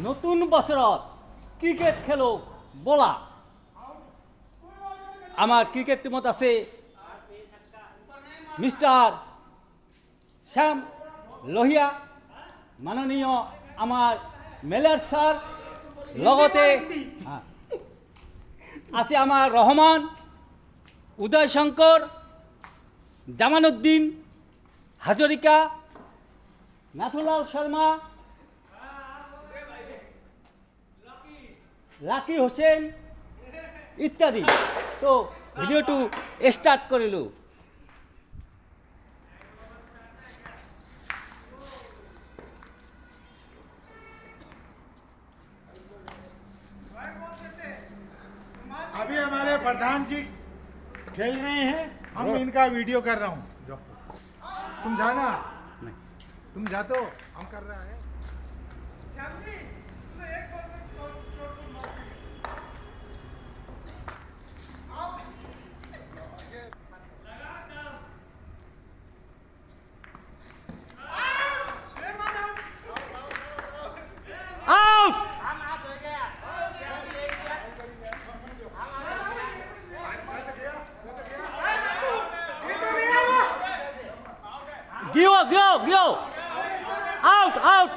নতুন বছৰত ক্ৰিকেট খেলো বলা। আমাৰ ক্ৰিকেট টিমত আছে মিষ্টাৰ শ্যাম লোহিয়া, মাননীয় আমাৰ মেলাৰ ছাৰ, লগতে আছে আমাৰ রহমান, উদয় শঙ্কর, জামানুদ্দিন হাজরিকা, নাথুলাল শর্মা, লাকি হোসেন ইত্যাদি। তো ভিডিওটো স্টার্ট কৰিলোঁ। अभी हमारे प्रधान जी खेल रहे हैं, हम इनका वीडियो कर रहा हूँ। तुम जाना, तुम जाते हो, हम कर रहे हैं। Go! Out! Out!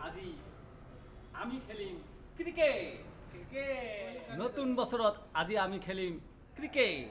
আজি আমি খেলিম ক্ৰিকেট। নতুন বছৰত আজি আমি খেলিম ক্ৰিকেট।